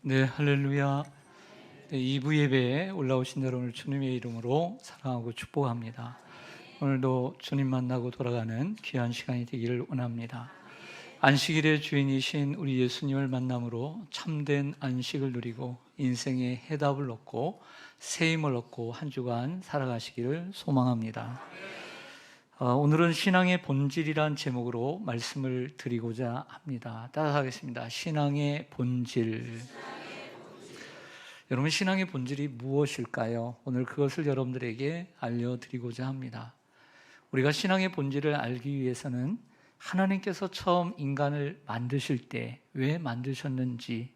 네, 할렐루야. 네, 2부 예배에 올라오신 여러분을 주님의 이름으로 사랑하고 축복합니다. 오늘도 주님 만나고 돌아가는 귀한 시간이 되기를 원합니다. 안식일의 주인이신 우리 예수님을 만남으로 참된 안식을 누리고 인생의 해답을 얻고 새 힘을 얻고 한 주간 살아가시기를 소망합니다. 오늘은 신앙의 본질이란 제목으로 말씀을 드리고자 합니다. 따라하겠습니다. 신앙의 본질. 여러분, 신앙의 본질이 무엇일까요? 오늘 그것을 여러분들에게 알려드리고자 합니다. 우리가 신앙의 본질을 알기 위해서는 하나님께서 처음 인간을 만드실 때 왜 만드셨는지,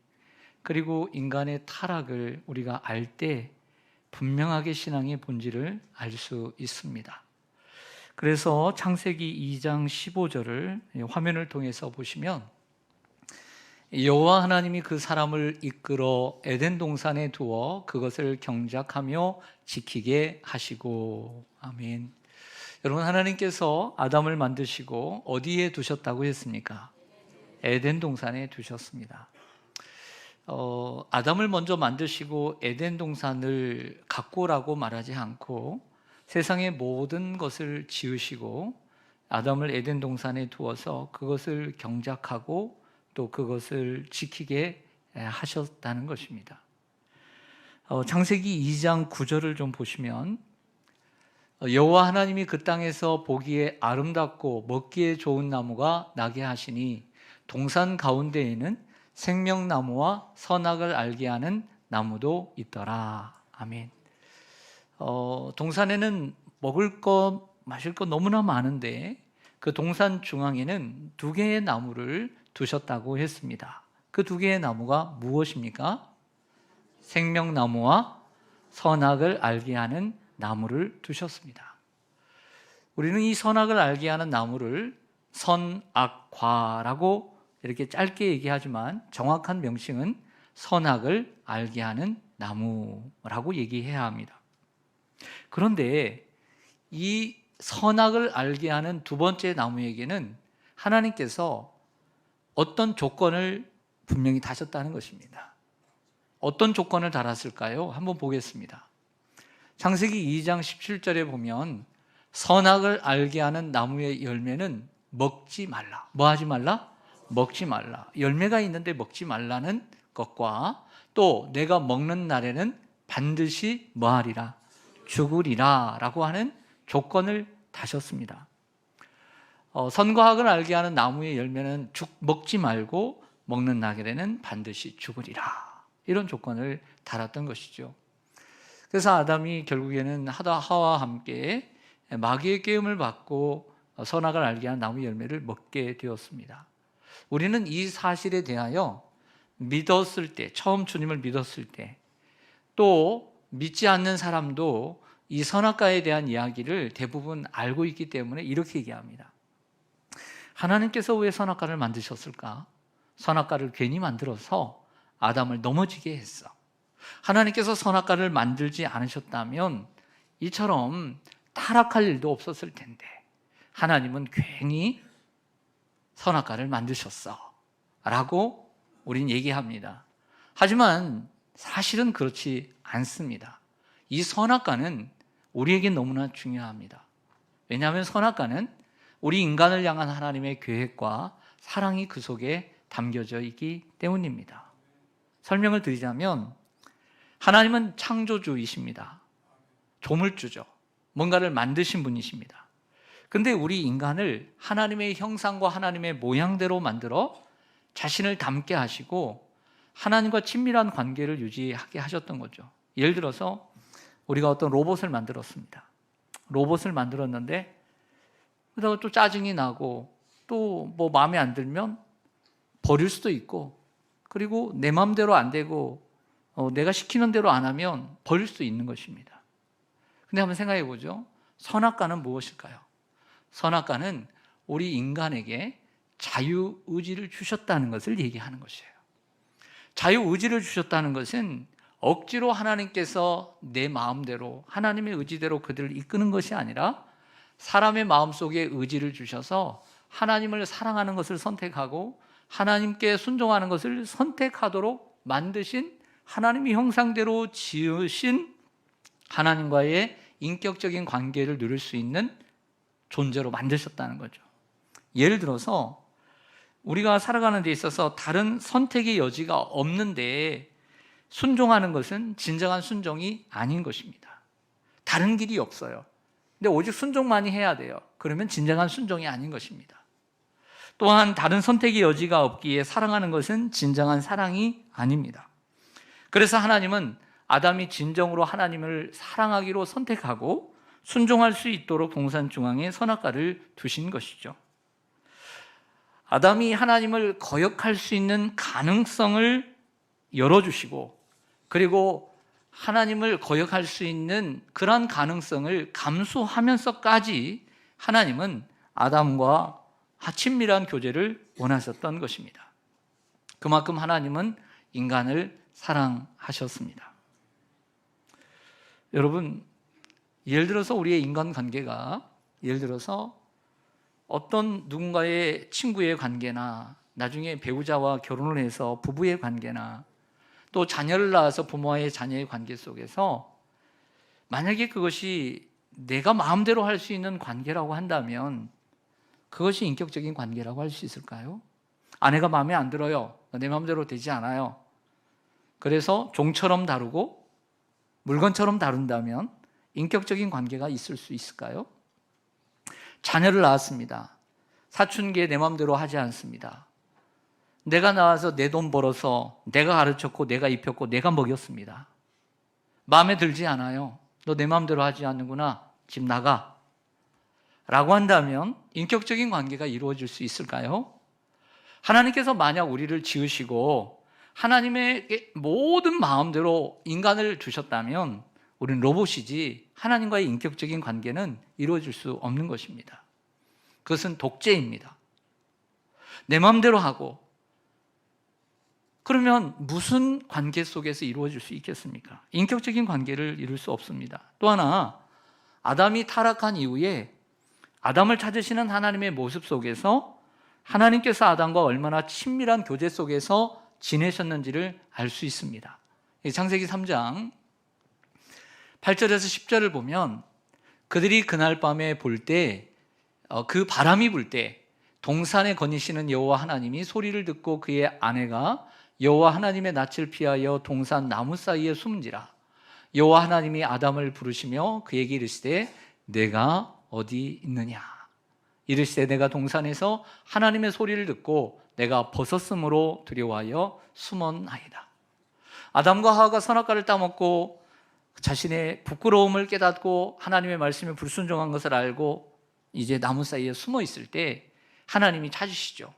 그리고 인간의 타락을 우리가 알 때 분명하게 신앙의 본질을 알 수 있습니다. 그래서 창세기 2장 15절을 화면을 통해서 보시면, 여호와 하나님이 그 사람을 이끌어 에덴 동산에 두어 그것을 경작하며 지키게 하시고. 아멘. 여러분, 하나님께서 아담을 만드시고 어디에 두셨다고 했습니까? 에덴 동산에 두셨습니다. 아담을 먼저 만드시고 에덴 동산을 가꾸라고 말하지 않고 세상의 모든 것을 지으시고 아담을 에덴 동산에 두어서 그것을 경작하고 또 그것을 지키게 하셨다는 것입니다. 창세기 2장 9절을 좀 보시면, 여호와 하나님이 그 땅에서 보기에 아름답고 먹기에 좋은 나무가 나게 하시니 동산 가운데에는 생명나무와 선악을 알게 하는 나무도 있더라. 아멘. 동산에는 먹을 것, 마실 것 너무나 많은데 그 동산 중앙에는 두 개의 나무를 두셨다고 했습니다. 그 두 개의 나무가 무엇입니까? 생명나무와 선악을 알게 하는 나무를 두셨습니다. 우리는 이 선악을 알게 하는 나무를 선악과라고 이렇게 짧게 얘기하지만 정확한 명칭은 선악을 알게 하는 나무라고 얘기해야 합니다. 그런데 이 선악을 알게 하는 두 번째 나무에게는 하나님께서 어떤 조건을 분명히 다셨다는 것입니다. 어떤 조건을 달았을까요? 한번 보겠습니다. 창세기 2장 17절에 보면 선악을 알게 하는 나무의 열매는 먹지 말라. 뭐 하지 말라? 먹지 말라. 열매가 있는데 먹지 말라는 것과 또 내가 먹는 날에는 반드시 뭐하리라? 죽으리라 라고 하는 조건을 다셨습니다. 선과 악을 알게 하는 나무의 열매는 먹지 말고 먹는 날에는 반드시 죽으리라, 이런 조건을 달았던 것이죠. 그래서 아담이 결국에는 하와와 함께 마귀의 깨움을 받고 선악을 알게 하는 나무 열매를 먹게 되었습니다. 우리는 이 사실에 대하여 믿었을 때, 처음 주님을 믿었을 때, 또 믿지 않는 사람도 이 선악과에 대한 이야기를 대부분 알고 있기 때문에 이렇게 얘기합니다. 하나님께서 왜 선악과를 만드셨을까? 선악과를 괜히 만들어서 아담을 넘어지게 했어. 하나님께서 선악과를 만들지 않으셨다면 이처럼 타락할 일도 없었을 텐데 하나님은 괜히 선악과를 만드셨어 라고 우린 얘기합니다. 하지만 사실은 그렇지 않습니다. 이 선악과는 우리에게 너무나 중요합니다. 왜냐하면 선악과는 우리 인간을 향한 하나님의 계획과 사랑이 그 속에 담겨져 있기 때문입니다. 설명을 드리자면, 하나님은 창조주이십니다. 조물주죠. 뭔가를 만드신 분이십니다. 근데 우리 인간을 하나님의 형상과 하나님의 모양대로 만들어 자신을 닮게 하시고 하나님과 친밀한 관계를 유지하게 하셨던 거죠. 예를 들어서 우리가 어떤 로봇을 만들었습니다. 로봇을 만들었는데 그러다가 또 짜증이 나고 또 뭐 마음에 안 들면 버릴 수도 있고, 그리고 내 마음대로 안 되고 내가 시키는 대로 안 하면 버릴 수도 있는 것입니다. 근데 한번 생각해 보죠. 선악과는 무엇일까요? 선악과는 우리 인간에게 자유의지를 주셨다는 것을 얘기하는 것이에요. 자유의지를 주셨다는 것은 억지로 하나님께서 내 마음대로 하나님의 의지대로 그들을 이끄는 것이 아니라 사람의 마음속에 의지를 주셔서 하나님을 사랑하는 것을 선택하고 하나님께 순종하는 것을 선택하도록 만드신 하나님의 형상대로 지으신 하나님과의 인격적인 관계를 누릴 수 있는 존재로 만드셨다는 거죠. 예를 들어서 우리가 살아가는 데 있어서 다른 선택의 여지가 없는데 순종하는 것은 진정한 순종이 아닌 것입니다. 다른 길이 없어요. 근데 오직 순종만이 해야 돼요. 그러면 진정한 순종이 아닌 것입니다. 또한 다른 선택의 여지가 없기에 사랑하는 것은 진정한 사랑이 아닙니다. 그래서 하나님은 아담이 진정으로 하나님을 사랑하기로 선택하고 순종할 수 있도록 동산 중앙에 선악과를 두신 것이죠. 아담이 하나님을 거역할 수 있는 가능성을 열어주시고, 그리고 하나님을 거역할 수 있는 그런 가능성을 감수하면서까지 하나님은 아담과 친밀한 교제를 원하셨던 것입니다. 그만큼 하나님은 인간을 사랑하셨습니다. 여러분, 예를 들어서 우리의 인간관계가, 예를 들어서 어떤 누군가의 친구의 관계나 나중에 배우자와 결혼을 해서 부부의 관계나 또 자녀를 낳아서 부모와의 자녀의 관계 속에서 만약에 그것이 내가 마음대로 할 수 있는 관계라고 한다면 그것이 인격적인 관계라고 할 수 있을까요? 아내가 마음에 안 들어요. 내 마음대로 되지 않아요. 그래서 종처럼 다루고 물건처럼 다룬다면 인격적인 관계가 있을 수 있을까요? 자녀를 낳았습니다. 사춘기에 내 마음대로 하지 않습니다. 내가 나와서 내 돈 벌어서 내가 가르쳤고 내가 입혔고 내가 먹였습니다. 마음에 들지 않아요. 너 내 마음대로 하지 않는구나. 집 나가. 라고 한다면 인격적인 관계가 이루어질 수 있을까요? 하나님께서 만약 우리를 지으시고 하나님의 모든 마음대로 인간을 주셨다면 우리는 로봇이지 하나님과의 인격적인 관계는 이루어질 수 없는 것입니다. 그것은 독재입니다. 내 마음대로 하고, 그러면 무슨 관계 속에서 이루어질 수 있겠습니까? 인격적인 관계를 이룰 수 없습니다. 또 하나, 아담이 타락한 이후에 아담을 찾으시는 하나님의 모습 속에서 하나님께서 아담과 얼마나 친밀한 교제 속에서 지내셨는지를 알 수 있습니다. 창세기 3장 8절에서 10절을 보면 그들이 그날 밤에 볼 때, 그 바람이 불 때 동산에 거니시는 여호와 하나님이 소리를 듣고 그의 아내가 여호와 하나님의 낯을 피하여 동산 나무 사이에 숨은지라. 여호와 하나님이 아담을 부르시며 그에게 이르시되 내가 어디 있느냐. 이르시되 내가 동산에서 하나님의 소리를 듣고 내가 벗었으므로 두려워하여 숨었나이다. 아담과 하와가 선악과를 따먹고 자신의 부끄러움을 깨닫고 하나님의 말씀에 불순종한 것을 알고 이제 나무 사이에 숨어 있을 때 하나님이 찾으시죠.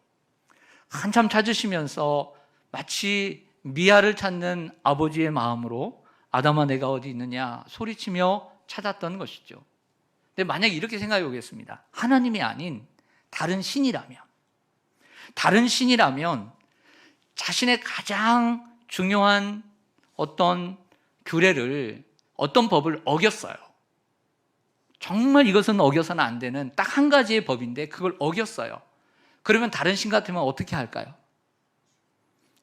한참 찾으시면서 마치 미아를 찾는 아버지의 마음으로 아담아 내가 어디 있느냐 소리치며 찾았던 것이죠. 근데 만약 이렇게 생각해 보겠습니다. 하나님이 아닌 다른 신이라면 자신의 가장 중요한 어떤 규례를, 어떤 법을 어겼어요. 정말 이것은 어겨서는 안 되는 딱 한 가지의 법인데 그걸 어겼어요. 그러면 다른 신 같으면 어떻게 할까요?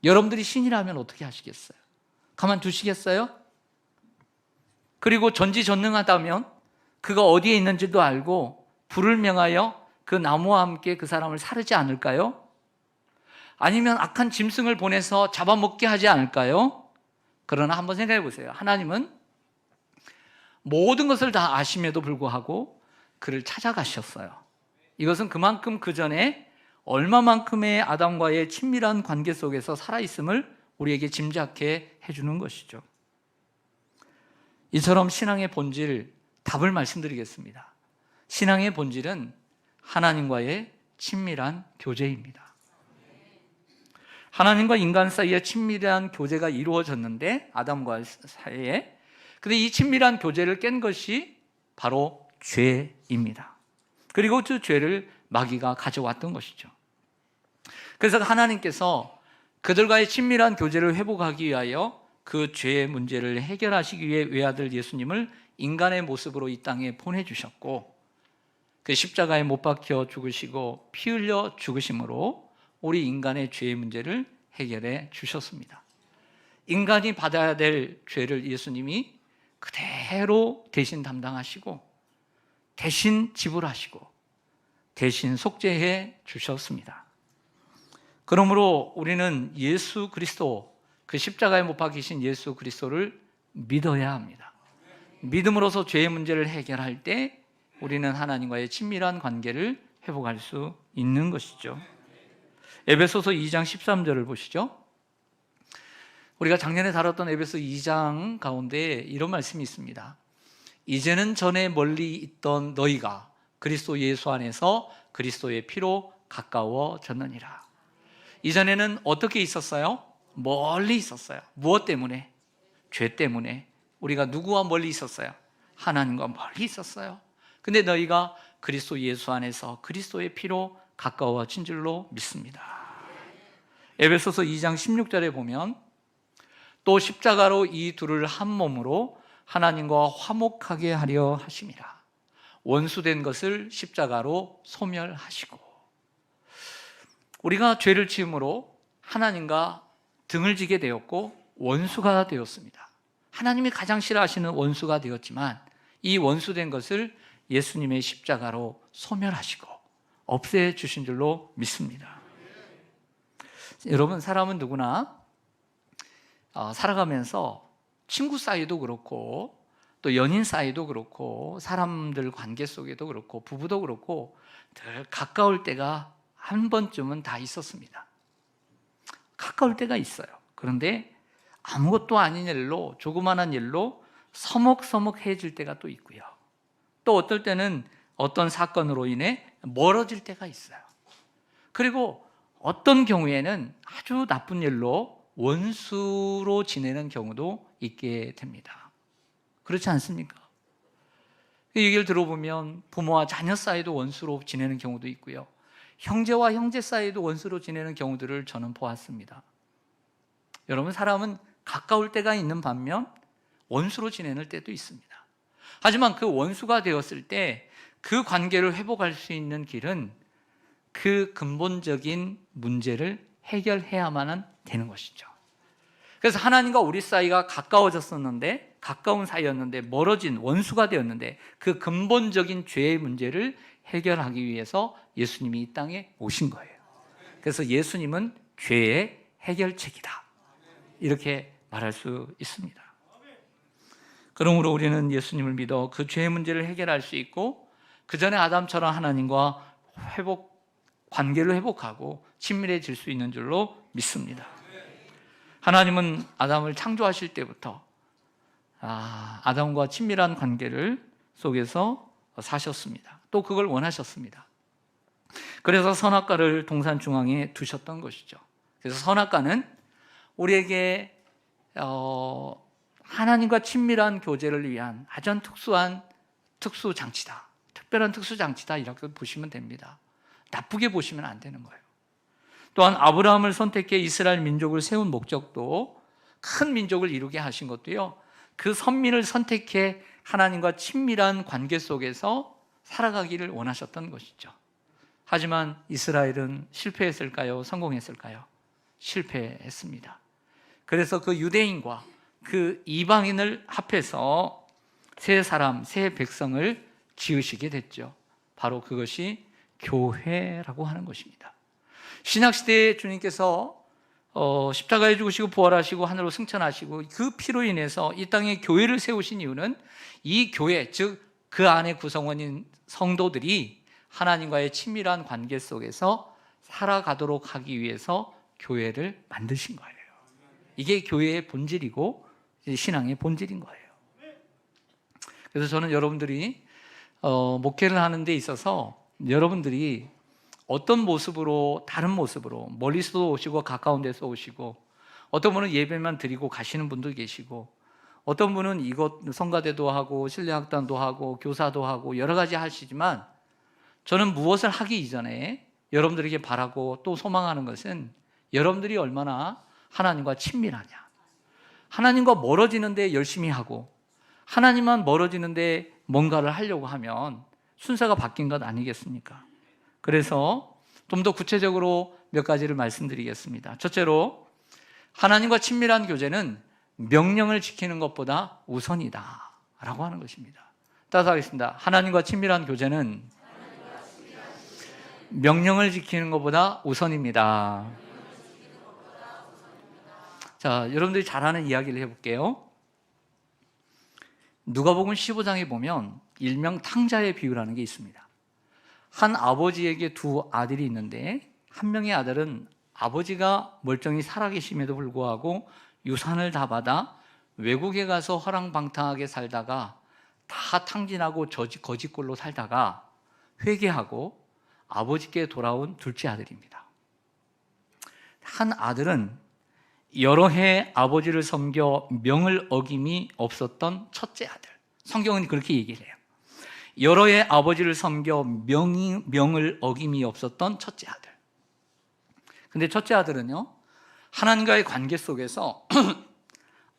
여러분들이 신이라면 어떻게 하시겠어요? 가만두시겠어요? 그리고 전지전능하다면 그가 어디에 있는지도 알고 불을 명하여 그 나무와 함께 그 사람을 사르지 않을까요? 아니면 악한 짐승을 보내서 잡아먹게 하지 않을까요? 그러나 한번 생각해 보세요. 하나님은 모든 것을 다 아심에도 불구하고 그를 찾아가셨어요. 이것은 그만큼 그 전에 얼마만큼의 아담과의 친밀한 관계 속에서 살아있음을 우리에게 짐작해 해주는 것이죠. 이처럼 신앙의 본질, 답을 말씀드리겠습니다. 신앙의 본질은 하나님과의 친밀한 교제입니다. 하나님과 인간 사이에 친밀한 교제가 이루어졌는데, 아담과 사이에. 근데 이 친밀한 교제를 깬 것이 바로 죄입니다. 그리고 그 죄를 마귀가 가져왔던 것이죠. 그래서 하나님께서 그들과의 친밀한 교제를 회복하기 위하여 그 죄의 문제를 해결하시기 위해 외아들 예수님을 인간의 모습으로 이 땅에 보내주셨고, 그 십자가에 못 박혀 죽으시고 피 흘려 죽으심으로 우리 인간의 죄의 문제를 해결해 주셨습니다. 인간이 받아야 될 죄를 예수님이 그대로 대신 담당하시고 대신 지불하시고 대신 속죄해 주셨습니다. 그러므로 우리는 예수 그리스도, 그 십자가에 못 박히신 예수 그리스도를 믿어야 합니다. 믿음으로써 죄의 문제를 해결할 때 우리는 하나님과의 친밀한 관계를 회복할 수 있는 것이죠. 에베소서 2장 13절을 보시죠. 우리가 작년에 다뤘던 에베소 2장 가운데 이런 말씀이 있습니다. 이제는 전에 멀리 있던 너희가 그리스도 예수 안에서 그리스도의 피로 가까워졌느니라. 이전에는 어떻게 있었어요? 멀리 있었어요. 무엇 때문에? 죄 때문에. 우리가 누구와 멀리 있었어요? 하나님과 멀리 있었어요. 근데 너희가 그리스도 예수 안에서 그리스도의 피로 가까워진 줄로 믿습니다. 에베소서 2장 16절에 보면 또 십자가로 이 둘을 한 몸으로 하나님과 화목하게 하려 하심이라. 원수된 것을 십자가로 소멸하시고. 우리가 죄를 지음으로 하나님과 등을 지게 되었고 원수가 되었습니다. 하나님이 가장 싫어하시는 원수가 되었지만 이 원수된 것을 예수님의 십자가로 소멸하시고 없애주신 줄로 믿습니다. 여러분, 사람은 누구나 살아가면서 친구 사이도 그렇고 또 연인 사이도 그렇고 사람들 관계 속에도 그렇고 부부도 그렇고 늘 가까울 때가 한 번쯤은 다 있었습니다. 가까울 때가 있어요. 그런데 아무것도 아닌 일로, 조그마한 일로 서먹서먹해질 때가 또 있고요. 또 어떨 때는 어떤 사건으로 인해 멀어질 때가 있어요. 그리고 어떤 경우에는 아주 나쁜 일로 원수로 지내는 경우도 있게 됩니다. 그렇지 않습니까? 이 얘기를 들어보면 부모와 자녀 사이도 원수로 지내는 경우도 있고요. 형제와 형제 사이도 원수로 지내는 경우들을 저는 보았습니다. 여러분, 사람은 가까울 때가 있는 반면 원수로 지내는 때도 있습니다. 하지만 그 원수가 되었을 때 그 관계를 회복할 수 있는 길은 그 근본적인 문제를 해결해야만 되는 것이죠. 그래서 하나님과 우리 사이가 가까워졌었는데, 가까운 사이였는데 멀어진 원수가 되었는데 그 근본적인 죄의 문제를 해결하기 위해서 예수님이 이 땅에 오신 거예요. 그래서 예수님은 죄의 해결책이다, 이렇게 말할 수 있습니다. 그러므로 우리는 예수님을 믿어 그 죄의 문제를 해결할 수 있고 그 전에 아담처럼 하나님과 관계를 회복하고 친밀해질 수 있는 줄로 믿습니다. 하나님은 아담을 창조하실 때부터 아담과 친밀한 관계를 속에서 사셨습니다. 또 그걸 원하셨습니다. 그래서 선악과를 동산 중앙에 두셨던 것이죠. 그래서 선악과는 우리에게 하나님과 친밀한 교제를 위한 아주 특수한 특수장치다, 특별한 특수장치다, 이렇게 보시면 됩니다. 나쁘게 보시면 안 되는 거예요. 또한 아브라함을 선택해 이스라엘 민족을 세운 목적도, 큰 민족을 이루게 하신 것도요, 그 선민을 선택해 하나님과 친밀한 관계 속에서 살아가기를 원하셨던 것이죠. 하지만 이스라엘은 실패했을까요? 성공했을까요? 실패했습니다. 그래서 그 유대인과 그 이방인을 합해서 새 사람, 새 백성을 지으시게 됐죠. 바로 그것이 교회라고 하는 것입니다. 신약시대에 주님께서 십자가에 죽으시고 부활하시고 하늘로 승천하시고 그 피로 인해서 이 땅에 교회를 세우신 이유는 이 교회, 즉 그 안에 구성원인 성도들이 하나님과의 친밀한 관계 속에서 살아가도록 하기 위해서 교회를 만드신 거예요. 이게 교회의 본질이고 신앙의 본질인 거예요. 그래서 저는 여러분들이 목회를 하는 데 있어서 여러분들이 어떤 모습으로, 다른 모습으로 멀리서도 오시고 가까운 데서 오시고, 어떤 분은 예배만 드리고 가시는 분도 계시고, 어떤 분은 이것 성가대도 하고 신뢰학단도 하고 교사도 하고 여러 가지 하시지만, 저는 무엇을 하기 이전에 여러분들에게 바라고 또 소망하는 것은 여러분들이 얼마나 하나님과 친밀하냐, 하나님과 멀어지는데 열심히 하고 하나님만 멀어지는데 뭔가를 하려고 하면 순서가 바뀐 것 아니겠습니까? 그래서 좀 더 구체적으로 몇 가지를 말씀드리겠습니다. 첫째로 하나님과 친밀한 교제는 명령을 지키는 것보다 우선이다 라고 하는 것입니다. 따라서 하겠습니다. 하나님과 친밀한 교제는 명령을 지키는 것보다 우선입니다. 자, 여러분들이 잘 아는 이야기를 해볼게요. 누가복음 15장에 보면 일명 탕자의 비유라는 게 있습니다. 한 아버지에게 두 아들이 있는데 한 명의 아들은 아버지가 멀쩡히 살아계심에도 불구하고 유산을 다 받아 외국에 가서 허랑방탕하게 살다가 다 탕진하고 거지꼴로 살다가 회개하고 아버지께 돌아온 둘째 아들입니다. 한 아들은 여러 해 아버지를 섬겨 명을 어김이 없었던 첫째 아들. 성경은 그렇게 얘기를 해요. 여러 해 아버지를 섬겨 명을 어김이 없었던 첫째 아들. 근데 첫째 아들은요, 하나님과의 관계 속에서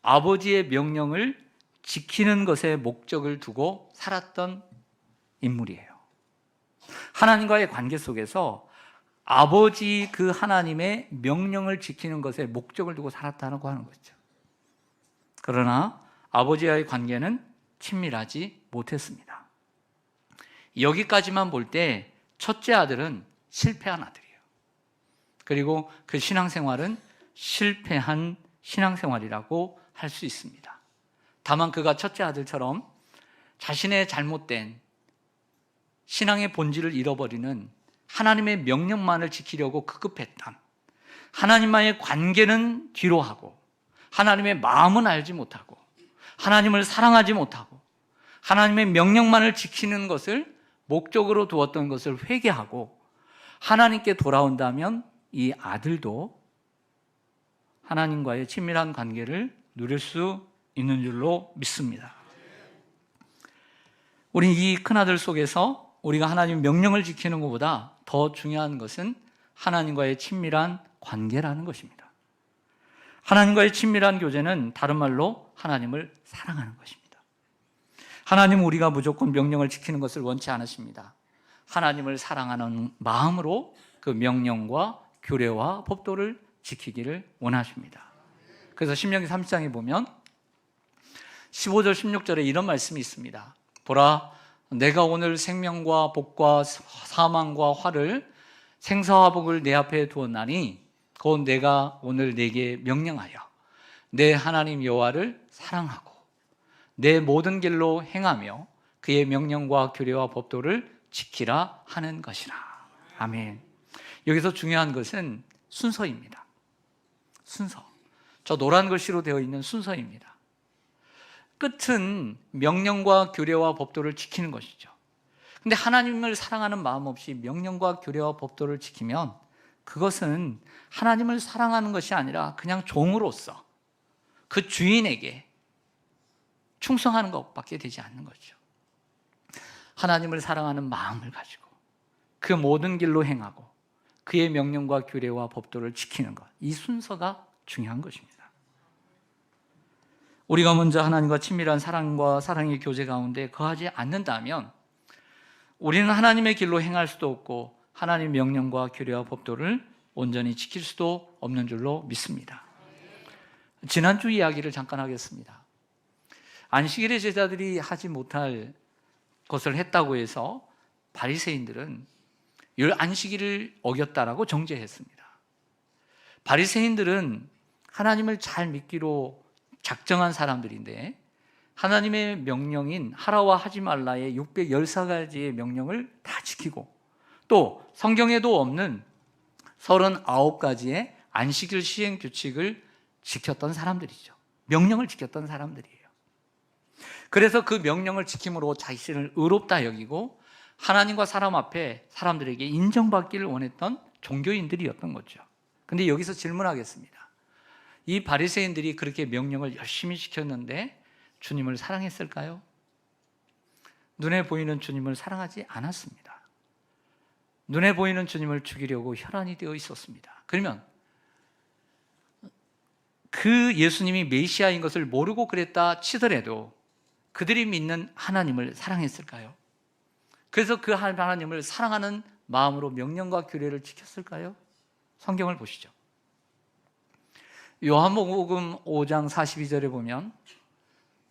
아버지의 명령을 지키는 것에 목적을 두고 살았던 인물이에요. 하나님과의 관계 속에서 아버지 그 하나님의 명령을 지키는 것에 목적을 두고 살았다고 하는 거죠. 그러나 아버지와의 관계는 친밀하지 못했습니다. 여기까지만 볼 때 첫째 아들은 실패한 아들이에요. 그리고 그 신앙생활은 실패한 신앙생활이라고 할 수 있습니다. 다만 그가 첫째 아들처럼 자신의 잘못된 신앙의 본질을 잃어버리는 하나님의 명령만을 지키려고 급급했던, 하나님과의 관계는 뒤로 하고 하나님의 마음은 알지 못하고 하나님을 사랑하지 못하고 하나님의 명령만을 지키는 것을 목적으로 두었던 것을 회개하고 하나님께 돌아온다면 이 아들도 하나님과의 친밀한 관계를 누릴 수 있는 줄로 믿습니다. 우리 이 큰아들 속에서 우리가 하나님 명령을 지키는 것보다 더 중요한 것은 하나님과의 친밀한 관계라는 것입니다. 하나님과의 친밀한 교제는 다른 말로 하나님을 사랑하는 것입니다. 하나님은 우리가 무조건 명령을 지키는 것을 원치 않으십니다. 하나님을 사랑하는 마음으로 그 명령과 규례와 법도를 지키기를 원하십니다. 그래서 신명기 30장에 보면 15절 16절에 이런 말씀이 있습니다. 보라, 내가 오늘 생명과 복과 사망과 화를 생사와 복을 내 앞에 두었나니 곧 내가 오늘 내게 명령하여 내 하나님 여호와를 사랑하고 내 모든 길로 행하며 그의 명령과 규례와 법도를 지키라 하는 것이라. 아멘. 여기서 중요한 것은 순서입니다. 순서. 저 노란 글씨로 되어 있는 순서입니다. 끝은 명령과 규례와 법도를 지키는 것이죠. 근데 하나님을 사랑하는 마음 없이 명령과 규례와 법도를 지키면 그것은 하나님을 사랑하는 것이 아니라 그냥 종으로서 그 주인에게 충성하는 것밖에 되지 않는 거죠. 하나님을 사랑하는 마음을 가지고 그 모든 길로 행하고 그의 명령과 규례와 법도를 지키는 것, 이 순서가 중요한 것입니다. 우리가 먼저 하나님과 친밀한 사랑과 사랑의 교제 가운데 거하지 않는다면 우리는 하나님의 길로 행할 수도 없고 하나님의 명령과 규례와 법도를 온전히 지킬 수도 없는 줄로 믿습니다. 지난주 이야기를 잠깐 하겠습니다. 안식일에 제자들이 하지 못할 것을 했다고 해서 바리새인들은 안식일을 어겼다라고 정죄했습니다. 바리새인들은 하나님을 잘 믿기로 작정한 사람들인데 하나님의 명령인 하라와 하지 말라의 614가지의 명령을 다 지키고 또 성경에도 없는 39가지의 안식일 시행 규칙을 지켰던 사람들이죠. 명령을 지켰던 사람들이에요. 그래서 그 명령을 지킴으로 자신을 의롭다 여기고 하나님과 사람 앞에 사람들에게 인정받기를 원했던 종교인들이었던 거죠. 근데 여기서 질문하겠습니다. 이 바리새인들이 그렇게 명령을 열심히 지켰는데 주님을 사랑했을까요? 눈에 보이는 주님을 사랑하지 않았습니다. 눈에 보이는 주님을 죽이려고 혈안이 되어 있었습니다. 그러면 그 예수님이 메시아인 것을 모르고 그랬다 치더라도 그들이 믿는 하나님을 사랑했을까요? 그래서 그 하나님을 사랑하는 마음으로 명령과 규례를 지켰을까요? 성경을 보시죠. 요한복음 5장 42절에 보면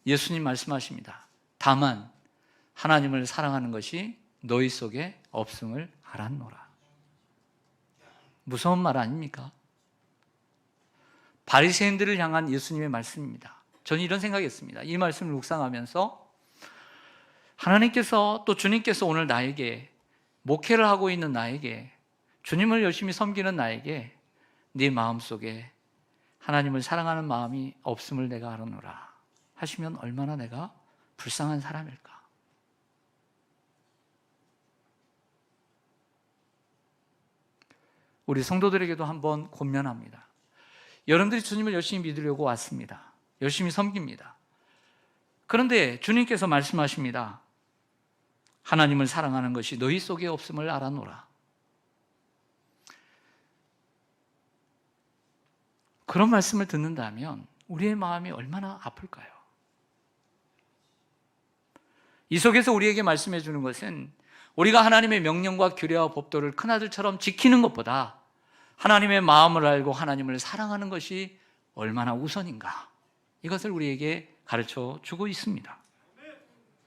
예수님 말씀하십니다. 다만 하나님을 사랑하는 것이 너희 속에 없음을 알았노라. 무서운 말 아닙니까? 바리새인들을 향한 예수님의 말씀입니다. 저는 이런 생각이었습니다. 이 말씀을 묵상하면서 하나님께서 또 주님께서 오늘 나에게, 목회를 하고 있는 나에게, 주님을 열심히 섬기는 나에게 네 마음속에 하나님을 사랑하는 마음이 없음을 내가 알아노라 하시면 얼마나 내가 불쌍한 사람일까? 우리 성도들에게도 한번 권면합니다. 여러분들이 주님을 열심히 믿으려고 왔습니다. 열심히 섬깁니다. 그런데 주님께서 말씀하십니다. 하나님을 사랑하는 것이 너희 속에 없음을 알아노라. 그런 말씀을 듣는다면 우리의 마음이 얼마나 아플까요? 이 속에서 우리에게 말씀해 주는 것은 우리가 하나님의 명령과 규례와 법도를 큰아들처럼 지키는 것보다 하나님의 마음을 알고 하나님을 사랑하는 것이 얼마나 우선인가, 이것을 우리에게 가르쳐 주고 있습니다.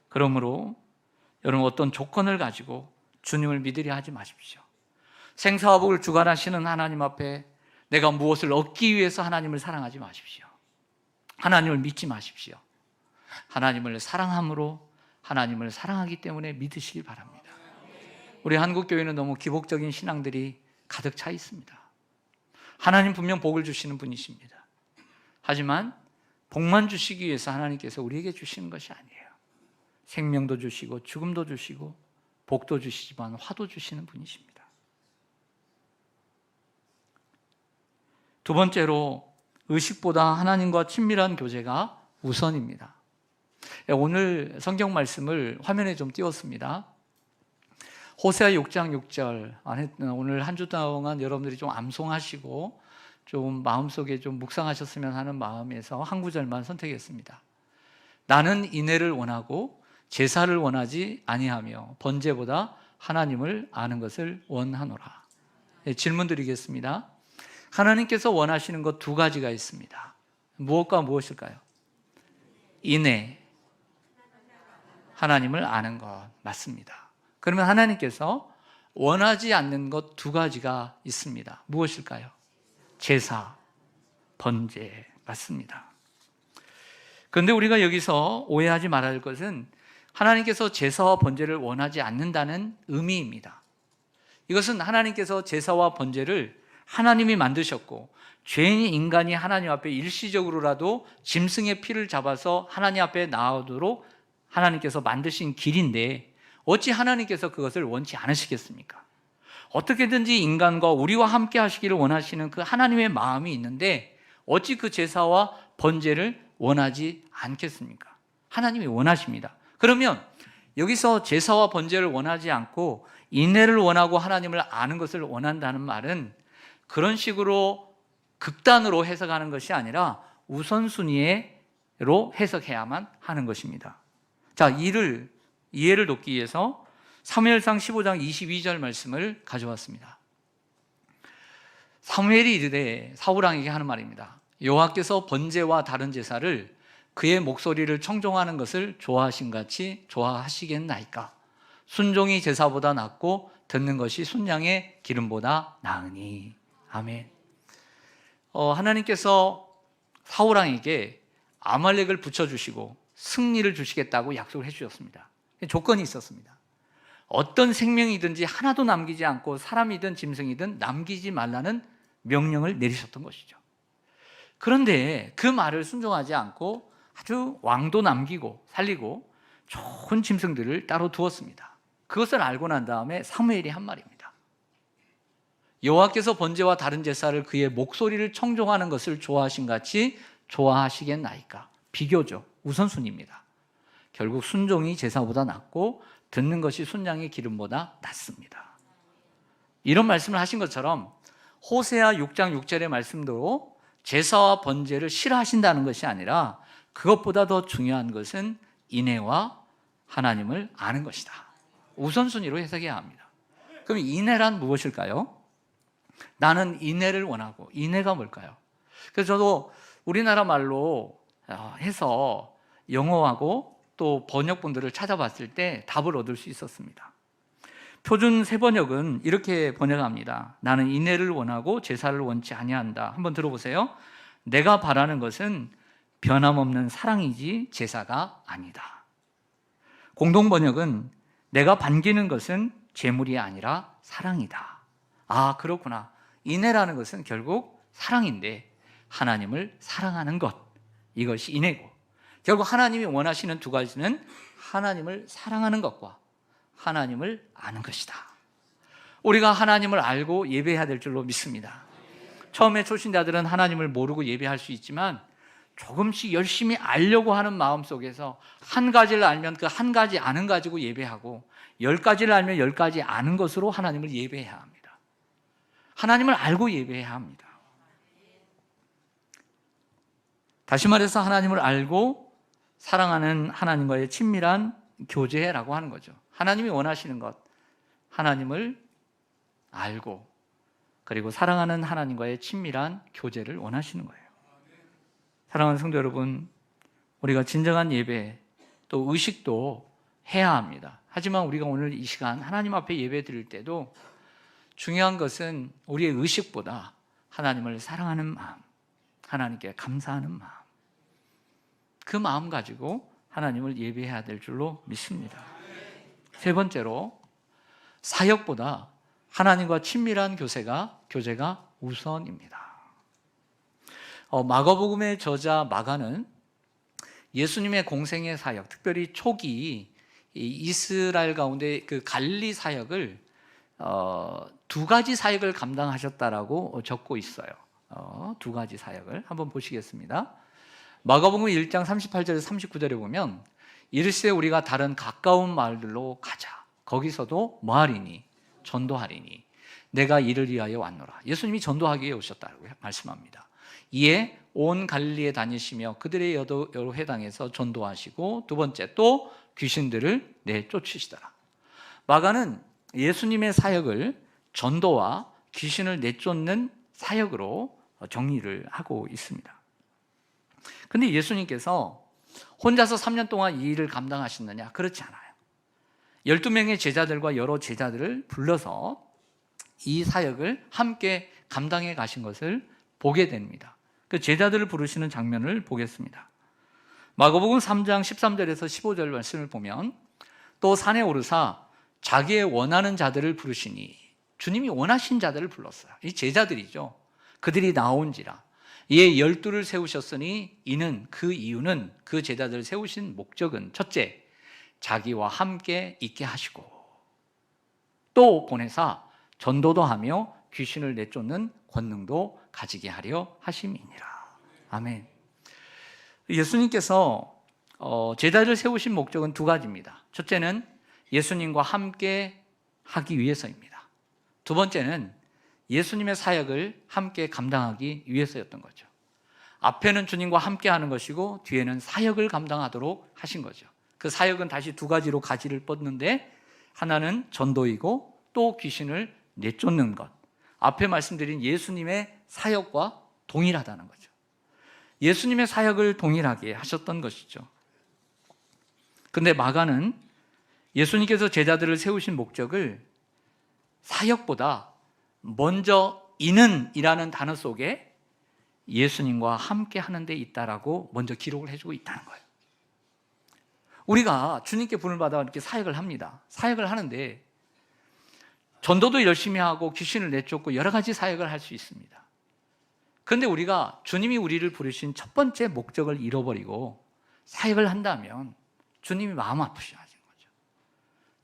그러므로 여러분, 어떤 조건을 가지고 주님을 믿으려 하지 마십시오. 생사와 복을 주관하시는 하나님 앞에 내가 무엇을 얻기 위해서 하나님을 사랑하지 마십시오. 하나님을 믿지 마십시오. 하나님을 사랑함으로 하나님을 사랑하기 때문에 믿으시기 바랍니다. 우리 한국교회는 너무 기복적인 신앙들이 가득 차 있습니다. 하나님 분명 복을 주시는 분이십니다. 하지만 복만 주시기 위해서 하나님께서 우리에게 주시는 것이 아니에요. 생명도 주시고 죽음도 주시고 복도 주시지만 화도 주시는 분이십니다. 두 번째로, 의식보다 하나님과 친밀한 교제가 우선입니다. 오늘 성경 말씀을 화면에 좀 띄웠습니다. 호세아 6장 6절, 오늘 한 주 동안 여러분들이 좀 암송하시고 좀 마음속에 좀 묵상하셨으면 하는 마음에서 한 구절만 선택했습니다. 나는 인애를 원하고 제사를 원하지 아니하며 번제보다 하나님을 아는 것을 원하노라. 질문 드리겠습니다. 하나님께서 원하시는 것 두 가지가 있습니다. 무엇과 무엇일까요? 인애, 하나님을 아는 것, 맞습니다. 그러면 하나님께서 원하지 않는 것 두 가지가 있습니다. 무엇일까요? 제사, 번제, 맞습니다. 그런데 우리가 여기서 오해하지 말아야 할 것은 하나님께서 제사와 번제를 원하지 않는다는 의미입니다. 이것은 하나님께서 제사와 번제를 하나님이 만드셨고 죄인인 인간이 하나님 앞에 일시적으로라도 짐승의 피를 잡아서 하나님 앞에 나오도록 하나님께서 만드신 길인데 어찌 하나님께서 그것을 원치 않으시겠습니까? 어떻게든지 인간과 우리와 함께 하시기를 원하시는 그 하나님의 마음이 있는데 어찌 그 제사와 번제를 원하지 않겠습니까? 하나님이 원하십니다. 그러면 여기서 제사와 번제를 원하지 않고 인애를 원하고 하나님을 아는 것을 원한다는 말은 그런 식으로 극단으로 해석하는 것이 아니라 우선순위로 해석해야만 하는 것입니다. 자, 이해를 돕기 위해서 사무엘상 15장 22절 말씀을 가져왔습니다. 사무엘이 이르되 사울왕에게 하는 말입니다. 여호와께서 번제와 다른 제사를 그의 목소리를 청종하는 것을 좋아하신 같이 좋아하시겠나이까? 순종이 제사보다 낫고 듣는 것이 순양의 기름보다 나으니. 아멘. 하나님께서 사울왕에게 아말렉을 붙여주시고 승리를 주시겠다고 약속을 해주셨습니다. 조건이 있었습니다. 어떤 생명이든지 하나도 남기지 않고 사람이든 짐승이든 남기지 말라는 명령을 내리셨던 것이죠. 그런데 그 말을 순종하지 않고 아주 왕도 남기고 살리고 좋은 짐승들을 따로 두었습니다. 그것을 알고 난 다음에 사무엘이 한 말입니다. 여호와께서 번제와 다른 제사를 그의 목소리를 청종하는 것을 좋아하신 같이 좋아하시겠나이까? 비교죠. 우선순위입니다. 결국 순종이 제사보다 낫고 듣는 것이 순양의 기름보다 낫습니다. 이런 말씀을 하신 것처럼 호세아 6장 6절의 말씀도 제사와 번제를 싫어하신다는 것이 아니라 그것보다 더 중요한 것은 인애와 하나님을 아는 것이다. 우선순위로 해석해야 합니다. 그럼 인애란 무엇일까요? 나는 인애를 원하고, 인애가 뭘까요? 그래서 저도 우리나라 말로 해서 영어하고 또 번역본들을 찾아봤을 때 답을 얻을 수 있었습니다. 표준 새번역은 이렇게 번역합니다. 나는 인애를 원하고 제사를 원치 아니한다. 한번 들어보세요. 내가 바라는 것은 변함없는 사랑이지 제사가 아니다. 공동 번역은 내가 반기는 것은 재물이 아니라 사랑이다. 아, 그렇구나. 인애라는 것은 결국 사랑인데 하나님을 사랑하는 것, 이것이 인애고, 결국 하나님이 원하시는 두 가지는 하나님을 사랑하는 것과 하나님을 아는 것이다. 우리가 하나님을 알고 예배해야 될 줄로 믿습니다. 처음에 초신자들은 하나님을 모르고 예배할 수 있지만 조금씩 열심히 알려고 하는 마음 속에서 한 가지를 알면 그 한 가지 아는 가지고 예배하고 10가지를 알면 10가지 아는 것으로 하나님을 예배해야 합니다. 하나님을 알고 예배해야 합니다. 다시 말해서 하나님을 알고 사랑하는 하나님과의 친밀한 교제라고 하는 거죠. 하나님이 원하시는 것, 하나님을 알고 그리고 사랑하는 하나님과의 친밀한 교제를 원하시는 거예요. 사랑하는 성도 여러분, 우리가 진정한 예배 또 의식도 해야 합니다. 하지만 우리가 오늘 이 시간 하나님 앞에 예배 드릴 때도 중요한 것은 우리의 의식보다 하나님을 사랑하는 마음, 하나님께 감사하는 마음, 그 마음 가지고 하나님을 예배해야 될 줄로 믿습니다. 세 번째로, 사역보다 하나님과 친밀한 교제가 우선입니다. 마가복음의 저자 마가는 예수님의 공생의 사역, 특별히 초기 이스라엘 가운데 그 갈릴리 사역을 두 가지 사역을 감당하셨다라고 적고 있어요. 두 가지 사역을 한번 보시겠습니다. 마가복음 1장 38절에서 39절에 보면 이르시되 우리가 다른 가까운 마을들로 가자. 거기서도 뭐 하리니? 전도하리니 내가 이를 위하여 왔노라. 예수님이 전도하기 위해 오셨다고 말씀합니다. 이에 온 갈릴리에 다니시며 그들의 여러 회당에서 전도하시고, 두 번째 또 귀신들을 내쫓으시더라. 마가는 예수님의 사역을 전도와 귀신을 내쫓는 사역으로 정리를 하고 있습니다. 근데 예수님께서 혼자서 3년 동안 이 일을 감당하셨느냐? 그렇지 않아요. 12명의 제자들과 여러 제자들을 불러서 이 사역을 함께 감당해 가신 것을 보게 됩니다. 그 제자들을 부르시는 장면을 보겠습니다. 마가복음 3장 13절에서 15절 말씀을 보면 또 산에 오르사 자기의 원하는 자들을 부르시니, 주님이 원하신 자들을 불렀어요. 이 제자들이죠. 그들이 나온지라. 이에 12를 세우셨으니 이는 그 이유는 그 제자들을 세우신 목적은 첫째, 자기와 함께 있게 하시고 또 보내사 전도도 하며 귀신을 내쫓는 권능도 가지게 하려 하심이니라. 아멘. 예수님께서 제자를 세우신 목적은 두 가지입니다. 첫째는 예수님과 함께 하기 위해서입니다. 두 번째는 예수님의 사역을 함께 감당하기 위해서였던 거죠. 앞에는 주님과 함께 하는 것이고 뒤에는 사역을 감당하도록 하신 거죠. 그 사역은 다시 두 가지로 가지를 뻗는데, 하나는 전도이고 또 귀신을 내쫓는 것. 앞에 말씀드린 예수님의 사역과 동일하다는 거죠. 예수님의 사역을 동일하게 하셨던 것이죠. 그런데 마가는 예수님께서 제자들을 세우신 목적을 사역보다 먼저 이는 이라는 단어 속에 예수님과 함께 하는 데 있다라고 먼저 기록을 해주고 있다는 거예요. 우리가 주님께 부름을 받아 이렇게 사역을 합니다. 사역을 하는데 전도도 열심히 하고 귀신을 내쫓고 여러 가지 사역을 할 수 있습니다. 그런데 우리가 주님이 우리를 부르신 첫 번째 목적을 잃어버리고 사역을 한다면 주님이 마음 아프셔하는 거죠.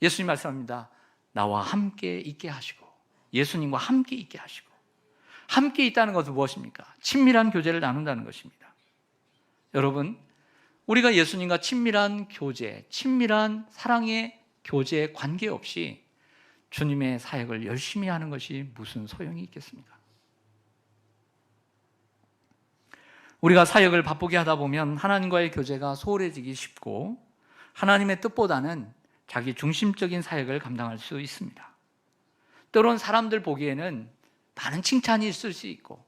예수님 말씀합니다. 나와 함께 있게 하시고, 예수님과 함께 있게 하시고. 함께 있다는 것은 무엇입니까? 친밀한 교제를 나눈다는 것입니다. 여러분, 우리가 예수님과 친밀한 교제, 친밀한 사랑의 교제에 관계없이 주님의 사역을 열심히 하는 것이 무슨 소용이 있겠습니까? 우리가 사역을 바쁘게 하다 보면 하나님과의 교제가 소홀해지기 쉽고 하나님의 뜻보다는 자기 중심적인 사역을 감당할 수 있습니다. 때론 사람들 보기에는 많은 칭찬이 있을 수 있고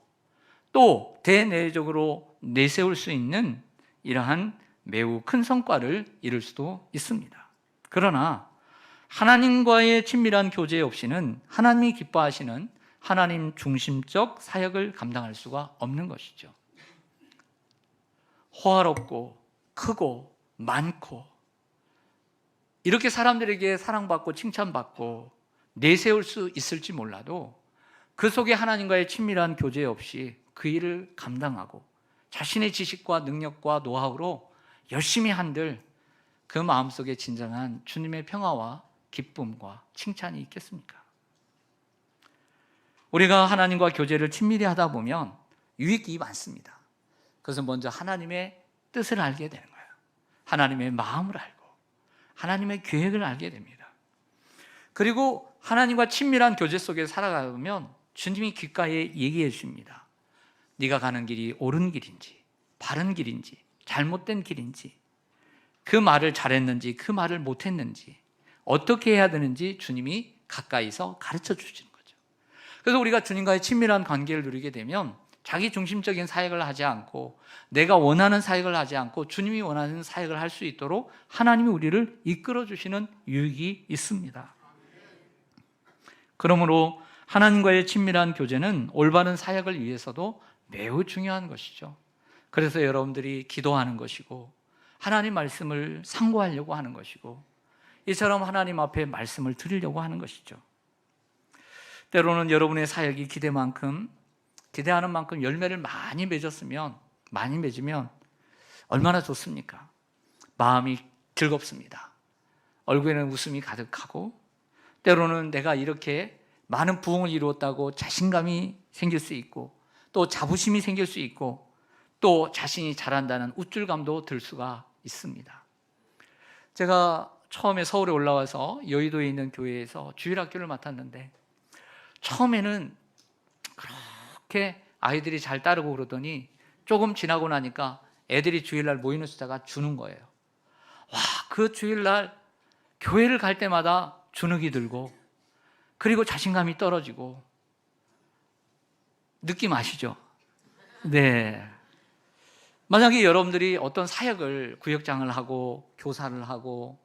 또 대내적으로 내세울 수 있는 이러한 매우 큰 성과를 이룰 수도 있습니다. 그러나 하나님과의 친밀한 교제 없이는 하나님이 기뻐하시는 하나님 중심적 사역을 감당할 수가 없는 것이죠. 호화롭고 크고 많고 이렇게 사람들에게 사랑받고 칭찬받고 내세울 수 있을지 몰라도 그 속에 하나님과의 친밀한 교제 없이 그 일을 감당하고 자신의 지식과 능력과 노하우로 열심히 한들 그 마음속에 진정한 주님의 평화와 기쁨과 칭찬이 있겠습니까? 우리가 하나님과 교제를 친밀히 하다 보면 유익이 많습니다. 그것은 먼저 하나님의 뜻을 알게 되는 거예요. 하나님의 마음을 알고 하나님의 계획을 알게 됩니다. 그리고 하나님과 친밀한 교제 속에 살아가면 주님이 귓가에 얘기해 주십니다. 네가 가는 길이 옳은 길인지 바른 길인지 잘못된 길인지 그 말을 잘했는지 그 말을 못했는지 어떻게 해야 되는지 주님이 가까이서 가르쳐 주시는 거죠. 그래서 우리가 주님과의 친밀한 관계를 누리게 되면 자기 중심적인 사역을 하지 않고 내가 원하는 사역을 하지 않고 주님이 원하는 사역을 할 수 있도록 하나님이 우리를 이끌어 주시는 유익이 있습니다. 그러므로 하나님과의 친밀한 교제는 올바른 사역을 위해서도 매우 중요한 것이죠. 그래서 여러분들이 기도하는 것이고 하나님 말씀을 상고하려고 하는 것이고 이처럼 하나님 앞에 말씀을 드리려고 하는 것이죠. 때로는 여러분의 사역이 기대하는 만큼 열매를 많이 맺으면 얼마나 좋습니까? 마음이 즐겁습니다. 얼굴에는 웃음이 가득하고 때로는 내가 이렇게 많은 부흥을 이루었다고 자신감이 생길 수 있고 또 자부심이 생길 수 있고 또 자신이 잘한다는 우쭐감도 들 수가 있습니다. 제가 처음에 서울에 올라와서 여의도에 있는 교회에서 주일학교를 맡았는데 처음에는 그렇게 아이들이 잘 따르고 그러더니 조금 지나고 나니까 애들이 주일날 모이는 숫자가 주는 거예요. 와, 그 주일날 교회를 갈 때마다 주눅이 들고 그리고 자신감이 떨어지고 느낌 아시죠? 네. 만약에 여러분들이 어떤 사역을 구역장을 하고 교사를 하고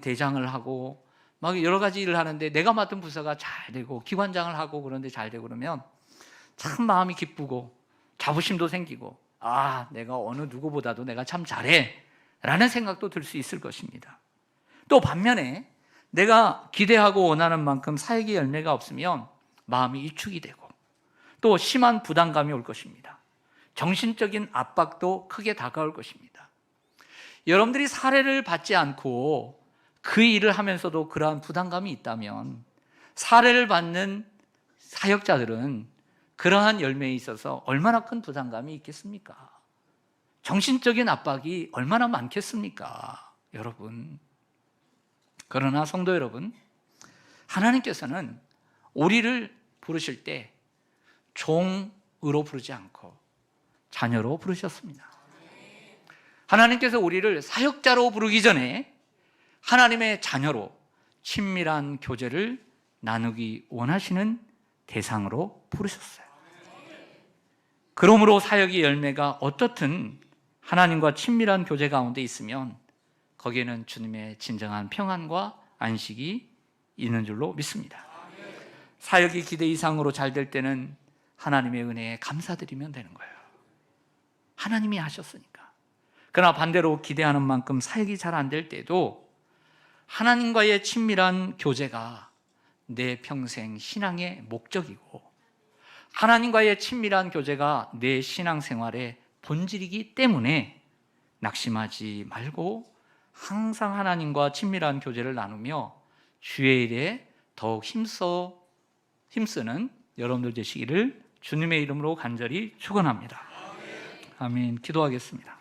대장을 하고 막 여러 가지 일을 하는데 내가 맡은 부서가 잘 되고 기관장을 하고 그런데 잘 되고 그러면 참 마음이 기쁘고 자부심도 생기고 아, 내가 어느 누구보다도 내가 참 잘해 라는 생각도 들 수 있을 것입니다. 또 반면에 내가 기대하고 원하는 만큼 사역의 열매가 없으면 마음이 위축이 되고 또 심한 부담감이 올 것입니다. 정신적인 압박도 크게 다가올 것입니다. 여러분들이 사례를 받지 않고 그 일을 하면서도 그러한 부담감이 있다면 사례를 받는 사역자들은 그러한 열매에 있어서 얼마나 큰 부담감이 있겠습니까? 정신적인 압박이 얼마나 많겠습니까? 여러분. 그러나 성도 여러분, 하나님께서는 우리를 부르실 때 종으로 부르지 않고 자녀로 부르셨습니다. 하나님께서 우리를 사역자로 부르기 전에 하나님의 자녀로 친밀한 교제를 나누기 원하시는 대상으로 부르셨어요. 그러므로 사역의 열매가 어떻든 하나님과 친밀한 교제 가운데 있으면 거기에는 주님의 진정한 평안과 안식이 있는 줄로 믿습니다. 사역이 기대 이상으로 잘 될 때는 하나님의 은혜에 감사드리면 되는 거예요. 하나님이 하셨으니까. 그러나 반대로 기대하는 만큼 사역이 잘 안 될 때도 하나님과의 친밀한 교제가 내 평생 신앙의 목적이고 하나님과의 친밀한 교제가 내 신앙생활의 본질이기 때문에 낙심하지 말고 항상 하나님과 친밀한 교제를 나누며 주의 일에 더욱 힘쓰는 여러분들 되시기를 주님의 이름으로 간절히 축원합니다. 아멘. 기도하겠습니다.